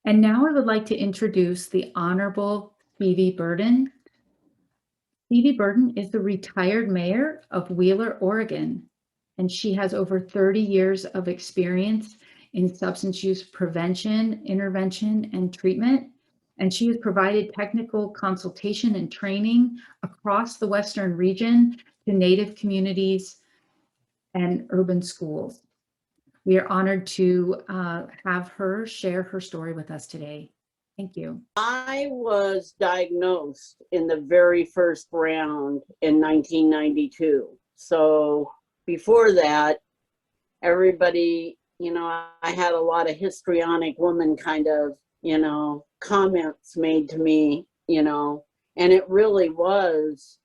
And now I would like to introduce the Honorable Stevie Burden. Stevie Burden is the retired mayor of Wheeler, Oregon, and she has over 30 years of experience in substance use prevention, intervention, and treatment. And she has provided technical consultation and training across the Western region to Native communities and urban schools. We are honored to have her share her story with us today. Thank you. I was diagnosed in the very first round in 1992. So before that, everybody, I had a lot of histrionic woman kind of, comments made to me, and it really was,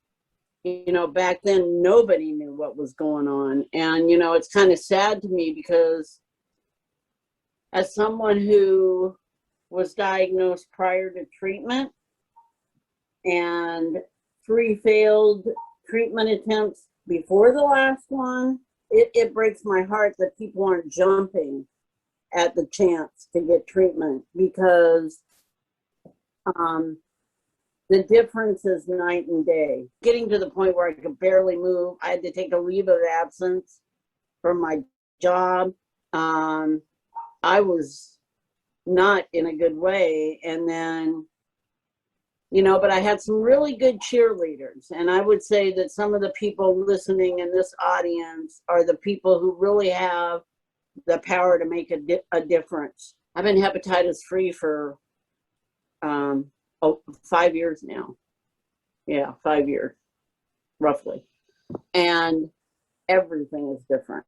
back then nobody knew what was going on. And, it's kind of sad to me because as someone who was diagnosed prior to treatment and 3 failed treatment attempts before the last one, it breaks my heart that people aren't jumping at the chance to get treatment, because the difference is night and day. Getting to the point where I could barely move, I had to take a leave of absence from my job. I was not in a good way. And then, but I had some really good cheerleaders. And I would say that some of the people listening in this audience are the people who really have the power to make a difference. I've been hepatitis free for 5 years now. Yeah, 5 years, roughly. And everything is different,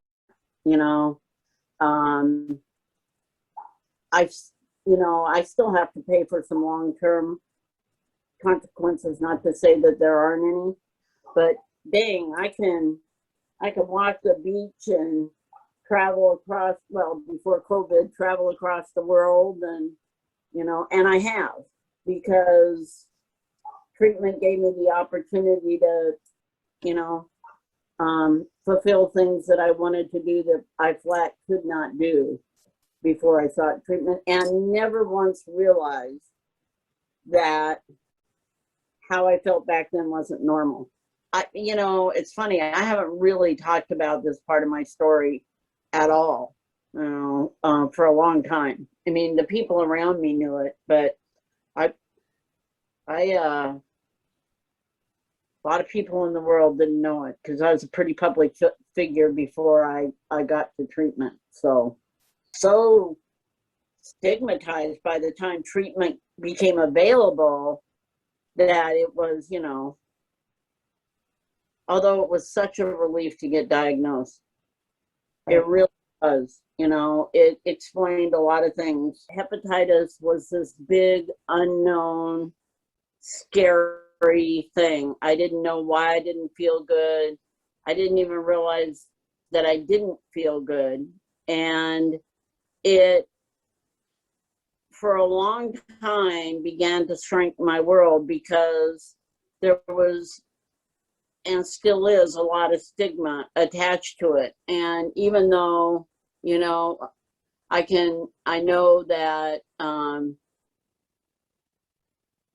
I still have to pay for some long-term consequences, not to say that there aren't any, but dang, I can walk the beach and travel across, well, before COVID, travel across the world, and, and I have, because treatment gave me the opportunity to, fulfill things that I wanted to do that I flat could not do before I sought treatment, and never once realized that how I felt back then wasn't normal. It's funny, I haven't really talked about this part of my story at all, for a long time. I mean, the people around me knew it, but a lot of people in the world didn't know it, because I was a pretty public figure before I got to treatment. So stigmatized by the time treatment became available that it was, although it was such a relief to get diagnosed, it really was, it explained a lot of things. Hepatitis was this big, unknown, scary thing. I didn't know why I didn't feel good. I didn't even realize that I didn't feel good. And it, for a long time, began to shrink my world, because there was, and still is, a lot of stigma attached to it. And even though, I know that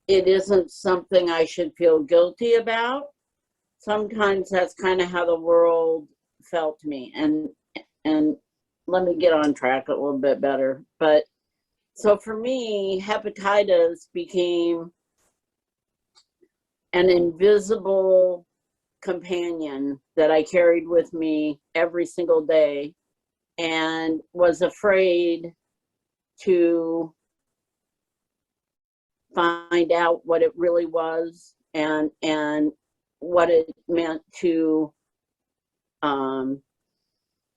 it isn't something I should feel guilty about, sometimes that's kind of how the world felt to me. And let me get on track a little bit better. But so for me, hepatitis became an invisible companion that I carried with me every single day, and was afraid to find out what it really was, and what it meant to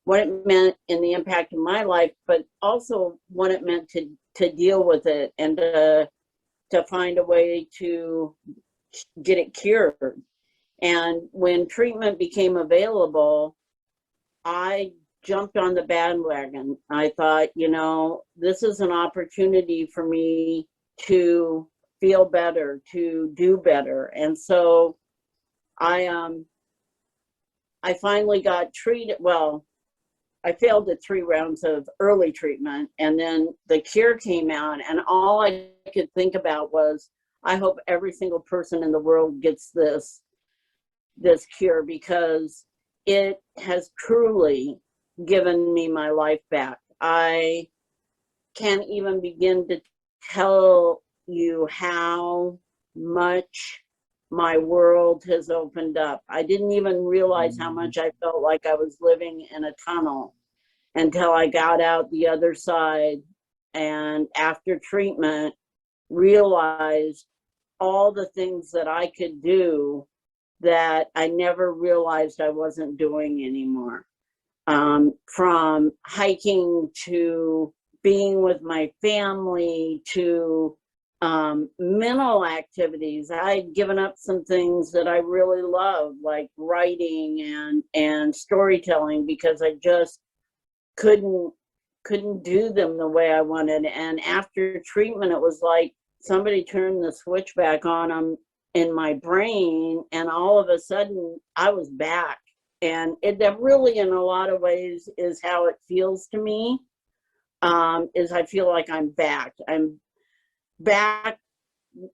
what it meant in the impact of my life, but also what it meant to deal with it, and to find a way to get it cured. And when treatment became available, I jumped on the bandwagon. I thought, this is an opportunity for me to feel better, to do better. And so I finally got treated. Well, I failed at 3 rounds of early treatment, and then the cure came out, and all I could think about was, I hope every single person in the world gets this cure, because it has truly given me my life back. I can't even begin to tell you how much my world has opened up. I didn't even realize how much I felt like I was living in a tunnel until I got out the other side, and after treatment realized all the things that I could do that I never realized I wasn't doing anymore. From hiking to being with my family to mental activities. I'd given up some things that I really loved, like writing and storytelling, because I just couldn't do them the way I wanted. And after treatment, it was like somebody turned the switch back on them in my brain, and all of a sudden I was back. And that really, in a lot of ways, is how it feels to me. Is I feel like I'm back. I'm back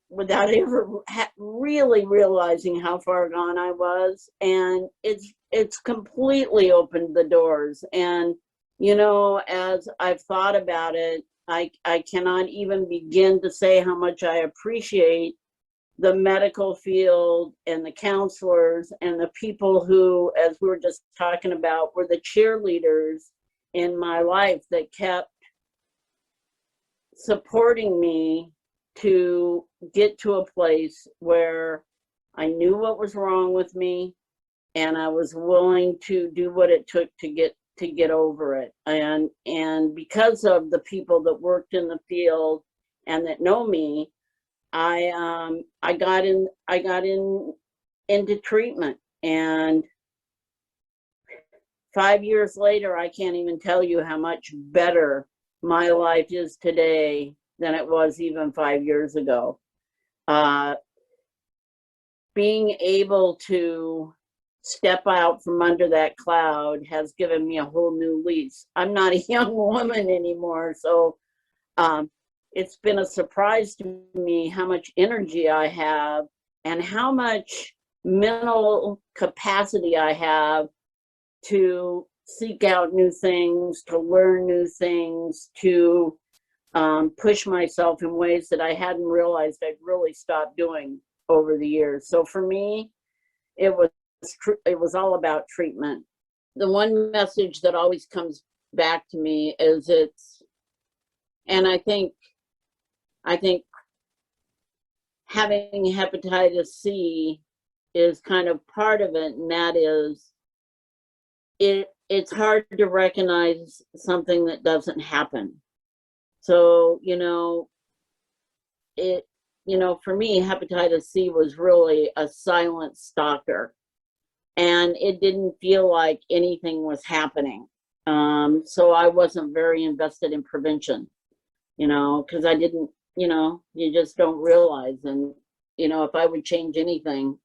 without ever really realizing how far gone I was, and it's completely opened the doors. And you know, as I've thought about it, I cannot even begin to say how much I appreciate the medical field and the counselors and the people who, as we were just talking about, were the cheerleaders in my life that kept supporting me to get to a place where I knew what was wrong with me, and I was willing to do what it took to get over it. And because of the people that worked in the field and that know me, I got into treatment, and 5 years later, I can't even tell you how much better my life is today than it was even 5 years ago. Being able to step out from under that cloud has given me a whole new lease. I'm not a young woman anymore, so it's been a surprise to me how much energy I have and how much mental capacity I have to seek out new things, to learn new things, to push myself in ways that I hadn't realized I'd really stopped doing over the years. So for me, it was all about treatment. The one message that always comes back to me is and I think having hepatitis C is kind of part of it, and that is it's hard to recognize something that doesn't happen. So, for me, hepatitis C was really a silent stalker, and it didn't feel like anything was happening. So I wasn't very invested in prevention, because I didn't, you just don't realize. And, if I would change anything,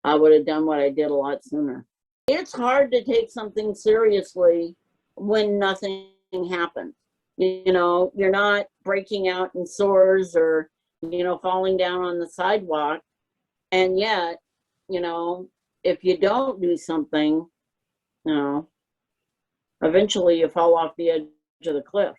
I would have done what I did a lot sooner. It's hard to take something seriously when nothing happens. You're not breaking out in sores or, falling down on the sidewalk. And yet, if you don't do something, eventually you fall off the edge of the cliff.